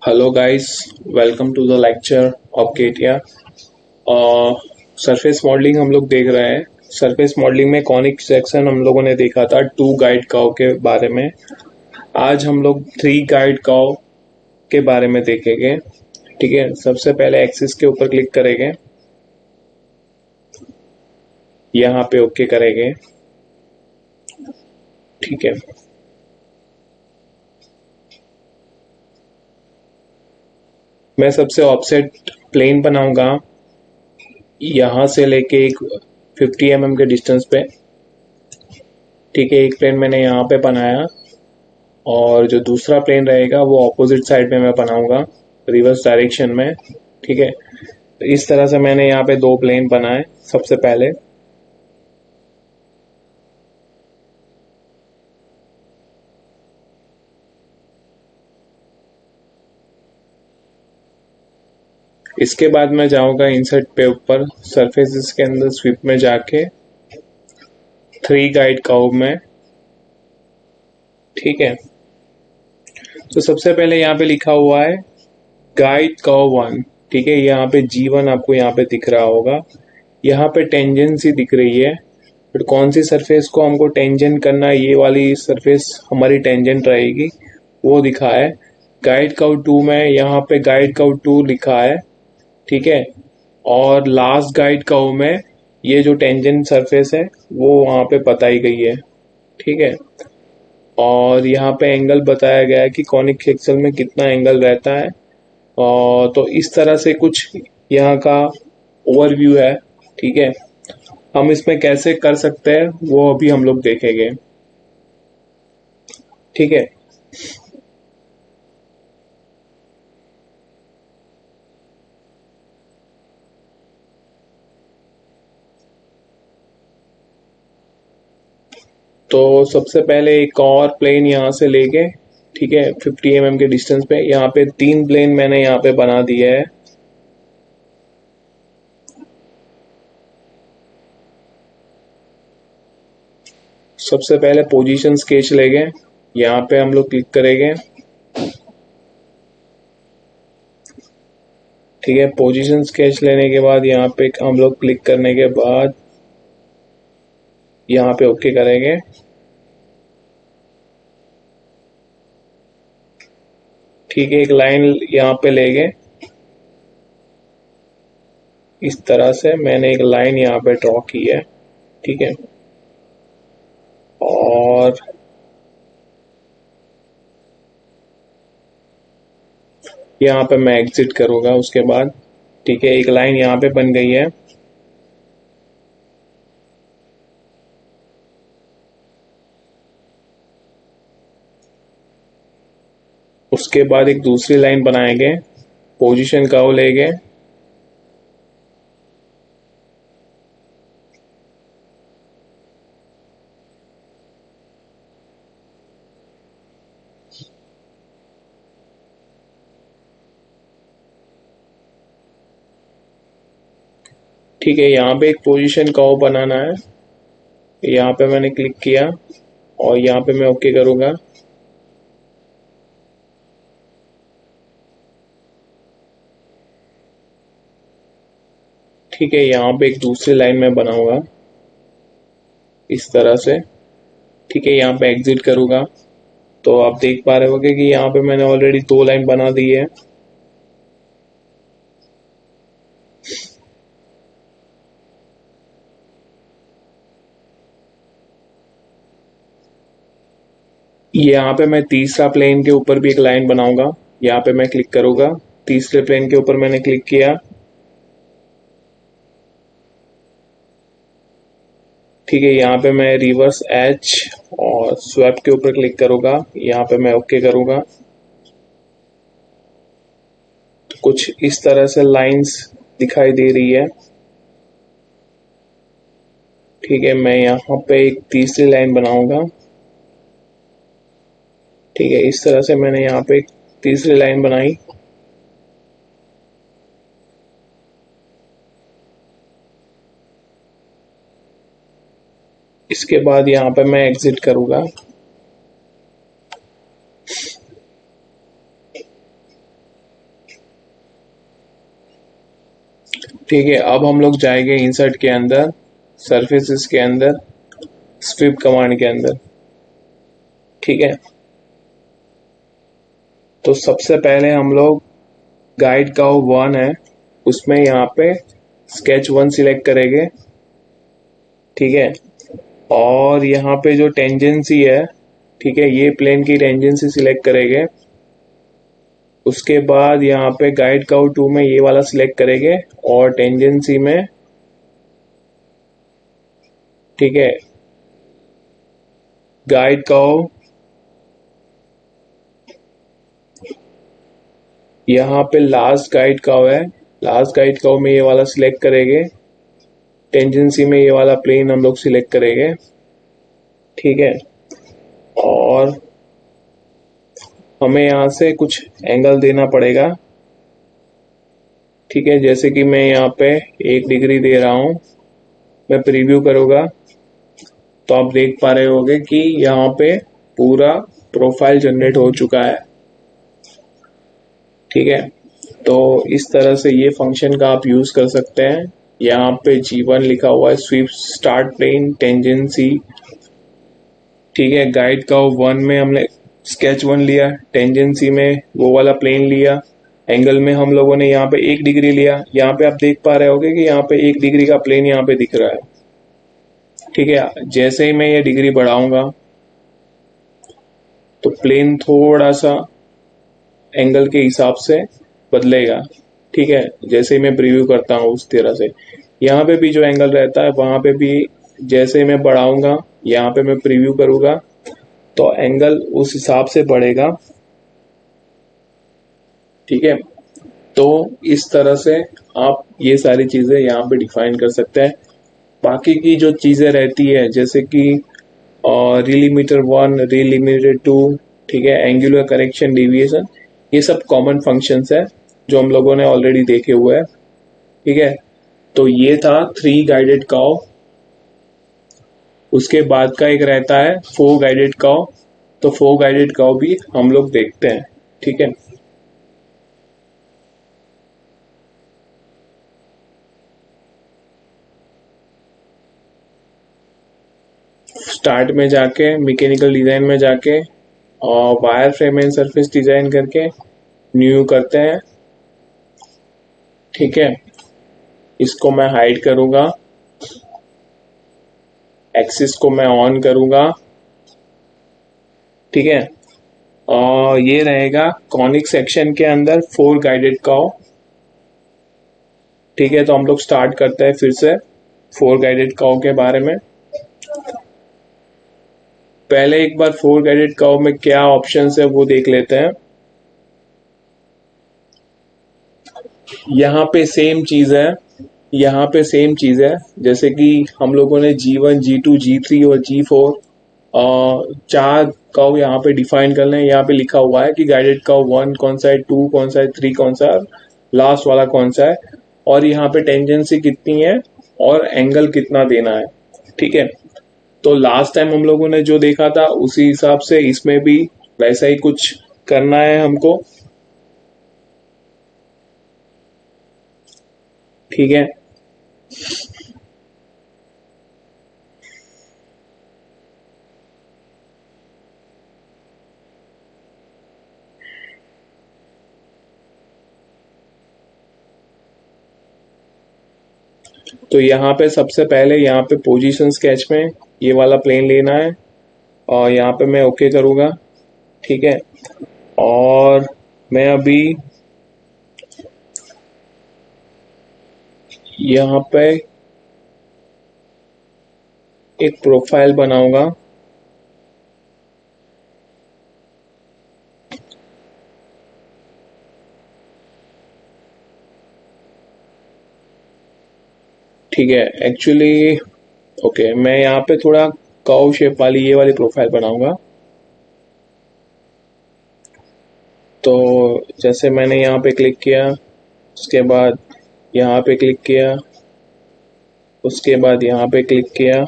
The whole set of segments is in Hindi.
Hello guys, welcome to the lecture of KTR। Surface modelling हम लोग देख रहे हैं। सरफेस मॉडलिंग में कॉनिक सेक्शन हम लोगों ने देखा था टू गाइड कर्व के बारे में। आज हम लोग थ्री गाइड कर्व के बारे में देखेंगे। ठीक है, सबसे पहले एक्सिस के ऊपर क्लिक करेंगे, यहाँ पे ओके करेंगे। ठीक है, मैं सबसे ऑफसेट प्लेन बनाऊंगा यहाँ से लेके एक 50 mm के डिस्टेंस पे। ठीक है, एक प्लेन मैंने यहाँ पे बनाया और जो दूसरा प्लेन रहेगा वो ऑपोजिट साइड में मैं बनाऊंगा, रिवर्स डायरेक्शन में। ठीक है, तो इस तरह से मैंने यहाँ पे दो प्लेन बनाए। सबसे पहले इसके बाद मैं जाऊंगा इंसर्ट पे, ऊपर सरफेसेस के अंदर स्वीप में जाके थ्री गाइड कर्व में। ठीक है, तो सबसे पहले यहाँ पे लिखा हुआ है गाइड कर्व 1। ठीक है, यहाँ पे G1 आपको यहाँ पे दिख रहा होगा, यहाँ पे टेंजेंसी दिख रही है। फिर कौन सी सरफेस को हमको टेंजेंट करना है, ये वाली सरफेस हमारी टेंजेंट रहेगी, वो दिखा है। गाइड कर्व 2 में यहाँ पे गाइड कर्व 2 लिखा है। ठीक है, और लास्ट गाइड कर्व में ये जो टेंजेंट सरफेस है वो वहाँ पे बताई गई है। ठीक है, और यहाँ पे एंगल बताया गया है कि कॉनिक सेक्शन में कितना एंगल रहता है। और तो इस तरह से कुछ यहाँ का ओवरव्यू है। ठीक है, हम इसमें कैसे कर सकते हैं वो अभी हम लोग देखेंगे। ठीक है, तो सबसे पहले एक और प्लेन यहाँ से लेके, ठीक है, 50 mm के डिस्टेंस पे यहाँ पे तीन प्लेन मैंने यहाँ पे बना दिए है। सबसे पहले पोजीशन स्केच लेंगे, यहाँ पे हम लोग क्लिक करेंगे। ठीक है, पोजीशन स्केच लेने के बाद यहाँ पे हम लोग क्लिक करने के बाद यहाँ पे ओके करेंगे। ठीक है, एक लाइन यहाँ पे लेंगे। इस तरह से मैंने एक लाइन यहाँ पे ड्रॉ की है। ठीक है, और यहाँ पे मैं एग्जिट करूंगा उसके बाद। ठीक है, एक लाइन यहाँ पे बन गई है। उसके बाद एक दूसरी लाइन बनाएंगे, पोजीशन कर्व लेंगे। ठीक है, यहाँ पे एक पोजीशन कर्व बनाना है। यहाँ पे मैंने क्लिक किया और यहाँ पे मैं ओके करूंगा। ठीक है, यहाँ पे एक दूसरी लाइन में बनाऊंगा इस तरह से। ठीक है, यहाँ पे एग्जिट करूंगा तो आप देख पा रहे होगे कि यहाँ पे मैंने ऑलरेडी दो लाइन बना दी है। यहाँ पे मैं तीसरा प्लेन के ऊपर भी एक लाइन बनाऊंगा। यहाँ पे मैं क्लिक करूंगा, तीसरे प्लेन के ऊपर मैंने क्लिक किया। ठीक है, यहाँ पे मैं रिवर्स एच और स्वैप के ऊपर क्लिक करूंगा। यहाँ पे मैं ओके करूंगा तो कुछ इस तरह से लाइंस दिखाई दे रही है। ठीक है, मैं यहाँ पे एक तीसरी लाइन बनाऊंगा। ठीक है, इस तरह से मैंने यहाँ पे एक तीसरी लाइन बनाई। इसके बाद यहाँ पे मैं एग्जिट करूंगा। ठीक है, अब हम लोग जाएंगे इंसर्ट के अंदर, सर्फेसिस के अंदर, स्वीप कमांड के अंदर। ठीक है, तो सबसे पहले हम लोग गाइड का 1 है, उसमें यहाँ पे स्केच 1 सिलेक्ट करेंगे। ठीक है, और यहाँ पे जो टेंजेंसी है, ठीक है, ये प्लेन की टेंजेंसी सिलेक्ट करेंगे। उसके बाद यहाँ पे गाइड कर्व 2 में ये वाला सिलेक्ट करेंगे और टेंजेंसी में, ठीक है, गाइड कर्व यहाँ पे लास्ट गाइड कर्व है, लास्ट गाइड कर्व में ये वाला सिलेक्ट करेंगे। टेंजेंसी में ये वाला प्लेन हम लोग सिलेक्ट करेंगे। ठीक है, और हमें यहाँ से कुछ एंगल देना पड़ेगा। ठीक है, जैसे कि मैं यहाँ पे 1 डिग्री दे रहा हूँ। मैं प्रीव्यू करूँगा तो आप देख पा रहे होंगे कि यहाँ पे पूरा प्रोफाइल जनरेट हो चुका है। ठीक है, तो इस तरह से ये फंक्शन का आप यूज कर सकते हैं। यहाँ पे G1 लिखा हुआ है, स्वीप स्टार्ट प्लेन, टेंजेंसी। ठीक है, गाइड का 1 में हमने स्केच 1 लिया, टेंजेंसी में वो वाला प्लेन लिया, एंगल में हम लोगों ने यहाँ पे 1 डिग्री लिया। यहाँ पे आप देख पा रहे होगे कि यहाँ पे 1 डिग्री का प्लेन यहाँ पे दिख रहा है। ठीक है, जैसे ही मैं ये डिग्री बढ़ाऊंगा तो प्लेन थोड़ा सा एंगल के हिसाब से बदलेगा। ठीक है, जैसे ही मैं प्रीव्यू करता हूँ उस तरह से यहाँ पे भी जो एंगल रहता है वहां पे भी जैसे ही मैं बढ़ाऊंगा, यहाँ पे मैं प्रीव्यू करूंगा तो एंगल उस हिसाब से बढ़ेगा। ठीक है, तो इस तरह से आप ये सारी चीजें यहाँ पे डिफाइन कर सकते हैं। बाकी की जो चीजें रहती है जैसे कि रीलिमिटर 1, रीलिमिटर 2, ठीक है, एंगुलर करेक्शन, डेविएशन, ये सब कॉमन फंक्शंस है जो हम लोगों ने ऑलरेडी देखे हुए हैं। ठीक है, तो ये था 3 गाइडेड कर्व। उसके बाद का एक रहता है 4 गाइडेड कर्व, तो 4 गाइडेड कर्व भी हम लोग देखते हैं। ठीक है, स्टार्ट में जाके, मैकेनिकल डिजाइन में जाके और wire frame and surface design करके न्यू करते हैं। ठीक है, इसको मैं हाइड करूंगा, एक्सिस को मैं ऑन करूंगा। ठीक है, और ये रहेगा कॉनिक सेक्शन के अंदर 4 गाइडेड कर्व। ठीक है, तो हम लोग स्टार्ट करते हैं फिर से 4 गाइडेड कर्व के बारे में। पहले एक बार 4 गाइडेड कर्व में क्या ऑप्शंस है वो देख लेते हैं। यहाँ पे सेम चीज है, यहाँ पे सेम चीज है, जैसे कि हम लोगों ने G1, G2, G3 और G4 4 कर्व यहाँ पे डिफाइन करने हैं। यहाँ पे लिखा हुआ है कि गाइडेड कर्व 1 कौन सा है, 2 कौन सा है, 3 कौन सा है, लास्ट वाला कौन सा है, और यहाँ पे टेंजेंसी कितनी है और एंगल कितना देना है। ठीक है, तो लास्ट टाइम हम लोगों ने जो देखा था उसी हिसाब से इसमें भी वैसा ही कुछ करना है हमको। ठीक है, तो यहाँ पे सबसे पहले यहाँ पे पोजीशन स्केच में ये वाला प्लेन लेना है और यहाँ पे मैं ओके करूँगा। ठीक है, और मैं अभी यहाँ पे एक प्रोफाइल बनाऊंगा। ठीक है, एक्चुअली ओके, मैं यहाँ पे थोड़ा कर्व शेप वाली ये वाली प्रोफाइल बनाऊंगा। तो जैसे मैंने यहाँ पे क्लिक किया, उसके बाद यहाँ पे क्लिक किया, उसके बाद यहाँ पे क्लिक किया।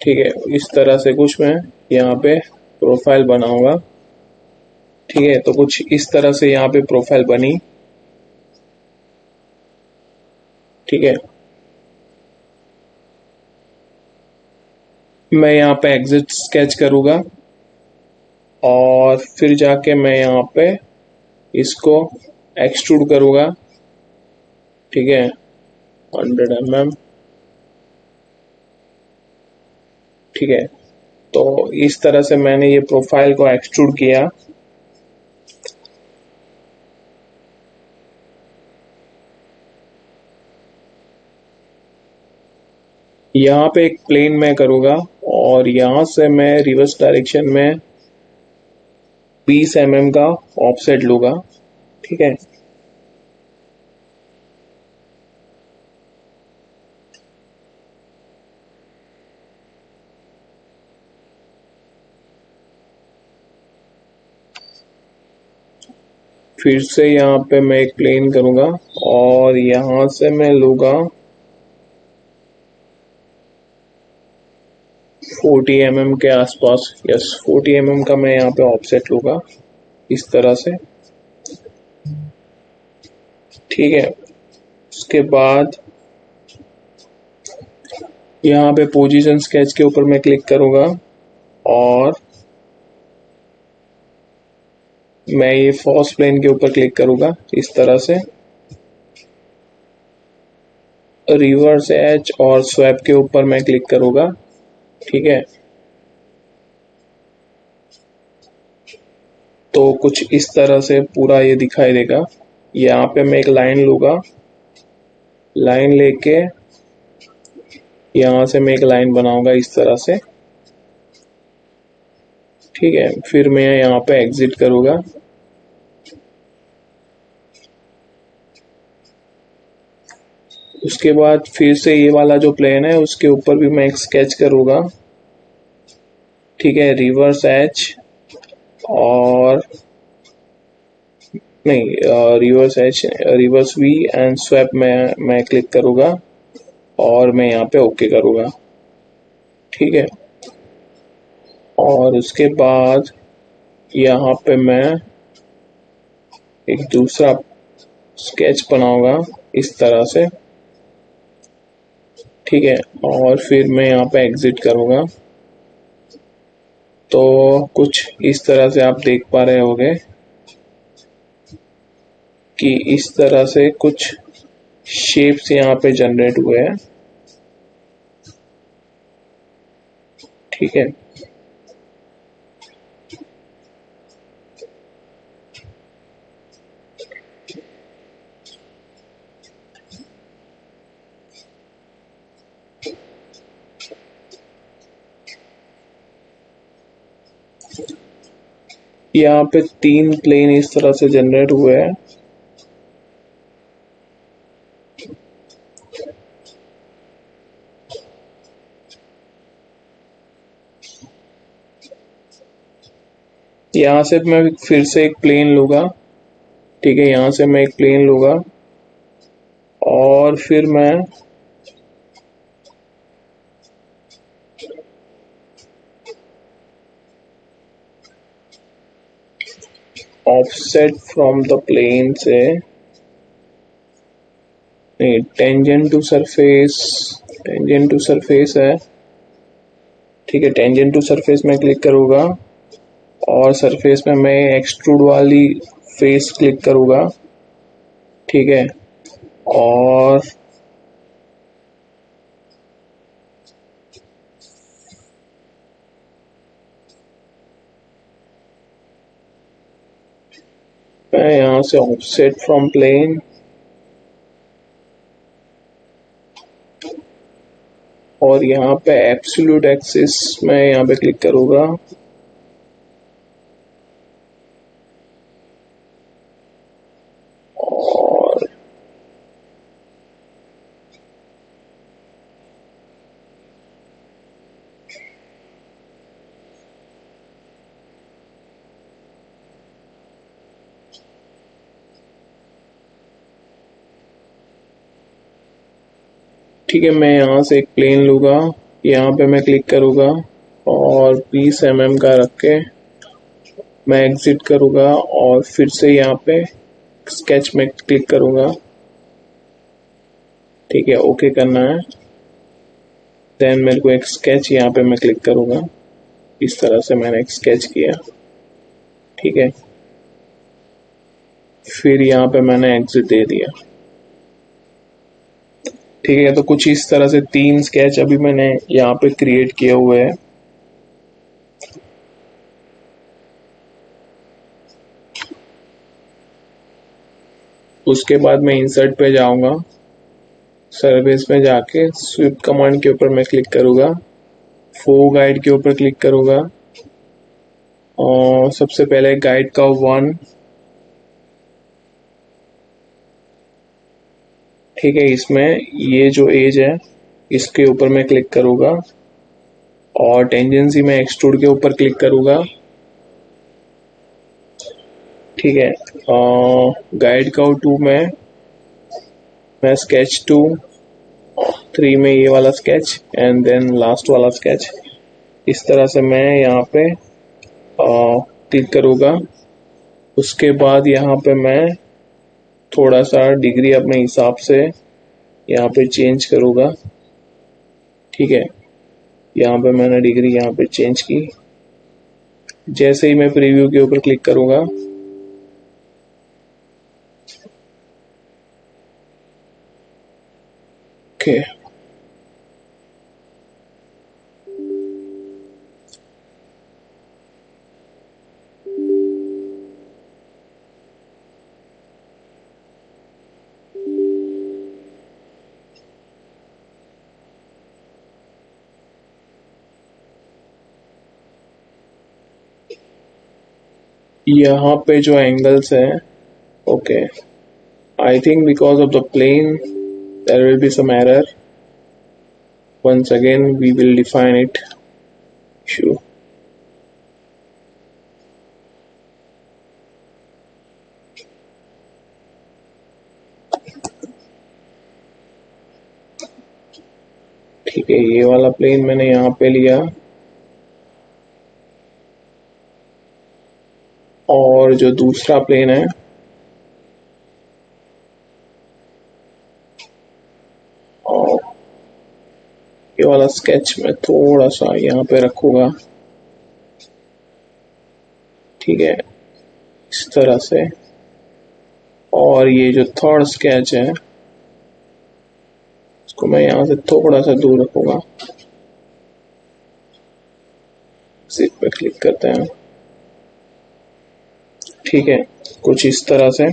ठीक है, इस तरह से कुछ मैं यहाँ पे प्रोफाइल बनाऊंगा। ठीक है, तो कुछ इस तरह से यहाँ पे प्रोफाइल बनी। ठीक है, मैं यहाँ पे एग्जिट स्केच करूँगा और फिर जाके मैं यहाँ पे इसको एक्सट्रूड करूँगा। ठीक है, 100 mm। ठीक है, तो इस तरह से मैंने ये प्रोफाइल को एक्सट्रूड किया। यहाँ पे एक प्लेन मैं करूँगा और यहाँ से मैं रिवर्स डायरेक्शन में 20 mm का ऑफसेट लूँगा। ठीक है, फिर से यहाँ पे मैं एक प्लेन करूँगा और यहाँ से मैं लूँगा 40 mm के आसपास। यस, 40 mm का मैं यहाँ पे ऑफसेट लूँगा इस तरह से। ठीक है, उसके बाद यहाँ पे पोजीशन स्केच के ऊपर मैं क्लिक करूँगा और मैं ये फर्स्ट प्लेन के ऊपर क्लिक करूँगा इस तरह से। रिवर्स एज और स्वैप के ऊपर मैं क्लिक करूँगा। ठीक है, तो कुछ इस तरह से पूरा ये दिखाई देगा। यहाँ पे मैं एक लाइन लूँगा, लाइन लेके यहाँ से मैं एक लाइन बनाऊंगा इस तरह से। ठीक है, फिर मैं यहाँ पे एग्जिट करूँगा। उसके बाद फिर से ये वाला जो प्लेन है उसके ऊपर भी मैं एक स्केच करूँगा। ठीक है, रिवर्स एज और नहीं, reverse edge, reverse V and swap में मैं क्लिक करूँगा और मैं यहाँ पे ओके करूँगा। ठीक है, और उसके बाद यहाँ पे मैं एक दूसरा स्केच बनाऊंगा इस तरह से। ठीक है, और फिर मैं यहाँ पे एग्जिट करूँगा। तो कुछ इस तरह से आप देख पा रहे होंगे कि इस तरह से कुछ शेप्स यहाँ पे जनरेट हुए हैं। ठीक है, यहाँ पे 3 प्लेन इस तरह से जनरेट हुए हैं। यहाँ से मैं फिर से एक प्लेन लूँगा। ठीक है, यहाँ से मैं एक प्लेन लूँगा और फिर मैं ऑफसेट फ्रॉम द प्लेन से, नहीं, tangent to surface, tangent to surface है। ठीक है, टेंजेंट टू सरफेस में क्लिक करूँगा और सरफेस में मैं एक्सट्रूड वाली फेस क्लिक करूँगा। ठीक है, और मैं यहाँ से ऑफसेट फ्रॉम प्लेन और यहाँ पे एब्सोल्यूट एक्सिस में यहाँ पे क्लिक करूँगा और ठीक है, मैं यहाँ से एक प्लेन लूँगा, यहाँ पे मैं क्लिक करूँगा और 20 mm का रख के मैं एग्जिट करूँगा और फिर से यहाँ पे स्केच में क्लिक करूँगा। ठीक है, ओके करना है। देन मेरे को एक स्केच यहाँ पे मैं क्लिक करूँगा, इस तरह से मैंने एक स्केच किया। ठीक है, फिर यहाँ पे मैंने एग्जिट दे दिया। ठीक है, तो कुछ इस तरह से 3 स्केच अभी मैंने यहाँ पे क्रिएट किए हुए हैं। उसके बाद मैं इंसर्ट पे जाऊंगा, सर्विस में जाके स्विफ्ट कमांड के ऊपर मैं क्लिक करूंगा, फो गाइड के ऊपर क्लिक करूंगा, और सबसे पहले गाइड का 1। ठीक है, इसमें ये जो एज है इसके ऊपर मैं क्लिक करूंगा, और टेंजेंसी में एक्सट्रूड के ऊपर क्लिक करूंगा। ठीक है, गाइड का 2 में मैं स्केच 2, 3 में ये वाला स्केच, एंड देन लास्ट वाला स्केच। इस तरह से मैं यहाँ पे क्लिक करूँगा। उसके बाद यहाँ पे मैं थोड़ा सा डिग्री अपने हिसाब से यहाँ पे चेंज करूँगा। ठीक है, यहाँ पे मैंने डिग्री यहाँ पे चेंज की। जैसे ही मैं प्रीव्यू के ऊपर क्लिक करूँगा, ओके, यहाँ पे जो एंगल्स हैं, okay, I think because of the plane there will be some error. Once again we will define it. Issue. ठीक है, ये वाला प्लेन मैंने यहाँ पे लिया, और जो दूसरा प्लेन है और ये वाला स्केच में थोड़ा सा यहाँ पे रखूंगा। ठीक है, इस तरह से। और ये जो थर्ड स्केच है इसको मैं यहाँ से थोड़ा सा दूर रखूंगा। इस पे क्लिक करते हैं। ठीक है, कुछ इस तरह से।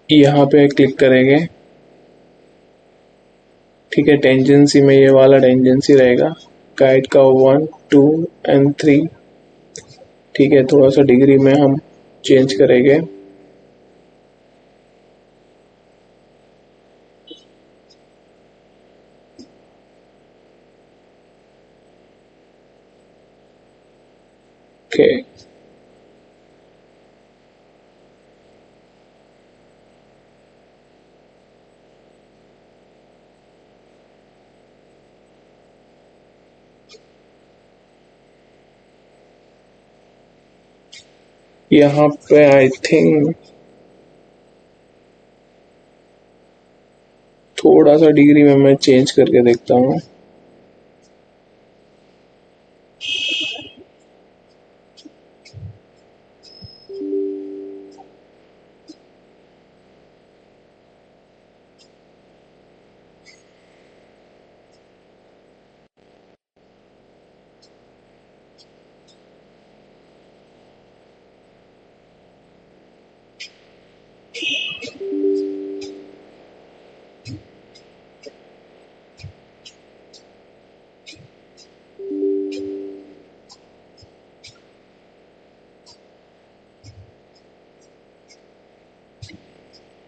यहाँ पे क्लिक करेंगे। ठीक है, टेंजेंसी में ये वाला टेंजेंसी रहेगा, गाइड का 1, 2 एंड 3। ठीक है, थोड़ा सा डिग्री में हम चेंज करेंगे। ओके, यहाँ पे आई थिंक थोड़ा सा डिग्री में मैं चेंज करके देखता हूँ।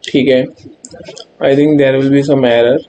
ठीक है, I think there will be some error.